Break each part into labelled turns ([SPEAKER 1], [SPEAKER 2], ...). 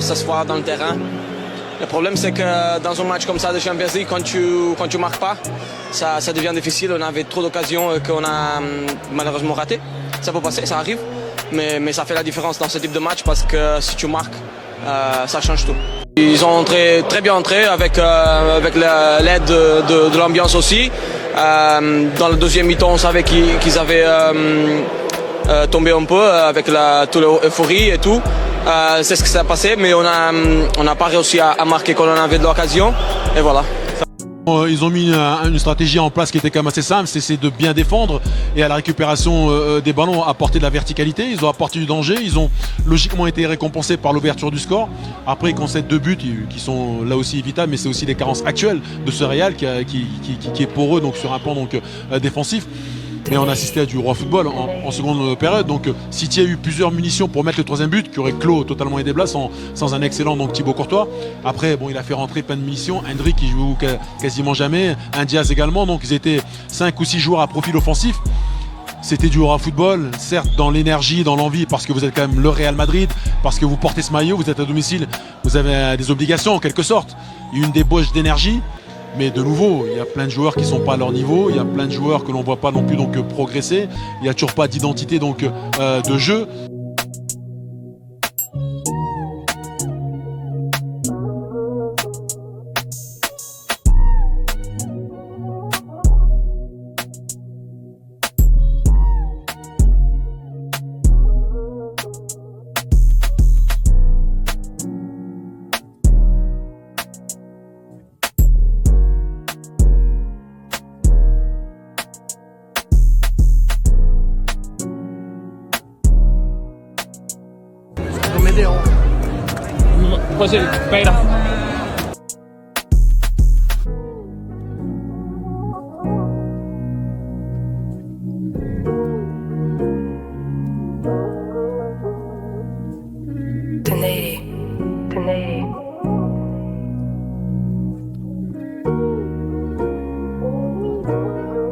[SPEAKER 1] Ça se voit dans le terrain. Le problème, c'est que dans un match comme ça de Champions League, quand tu marques pas, ça devient difficile. On avait trop d'occasions qu'on a malheureusement raté. Ça peut passer, ça arrive. Mais ça fait la différence dans ce type de match parce que si tu marques, ça change tout. Ils ont très bien entré avec l'aide de l'ambiance aussi. Dans le deuxième mi-temps, on savait qu'ils avaient tombé un peu avec toute l'euphorie et tout. C'est ce qui s'est passé, mais on n'a pas réussi à marquer quand on avait de l'occasion. Et voilà.
[SPEAKER 2] Ils ont mis une stratégie en place qui était quand même assez simple, c'est de bien défendre et à la récupération des ballons apporter de la verticalité. Ils ont apporté du danger, ils ont logiquement été récompensés par l'ouverture du score. Après ils concèdent 2 buts qui sont là aussi évitables, mais c'est aussi les carences actuelles de ce Real qui est pour eux donc sur un plan donc défensif. Mais on assistait à du roi football en seconde période. Donc City a eu plusieurs munitions pour mettre le 3e but qui aurait clos totalement Edebla sans un excellent donc Thibaut Courtois. Après bon, il a fait rentrer plein de munitions. Hendrick qui joue quasiment jamais, un Diaz également. Donc ils étaient 5 ou 6 joueurs à profil offensif. C'était du roi football, certes dans l'énergie, dans l'envie, parce que vous êtes quand même le Real Madrid, parce que vous portez ce maillot, vous êtes à domicile, vous avez des obligations en quelque sorte. Il y a une débauche d'énergie. Mais de nouveau, il y a plein de joueurs qui ne sont pas à leur niveau, il y a plein de joueurs que l'on ne voit pas non plus donc, progresser, il n'y a toujours pas d'identité donc, de jeu.
[SPEAKER 3] Pues sí, espera.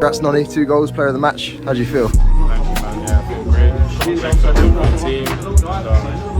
[SPEAKER 4] Congrats, Nonny, 2 goals, player of the match. How do you feel?
[SPEAKER 5] Thank you, man. Yeah, I feel great. Thanks to the team.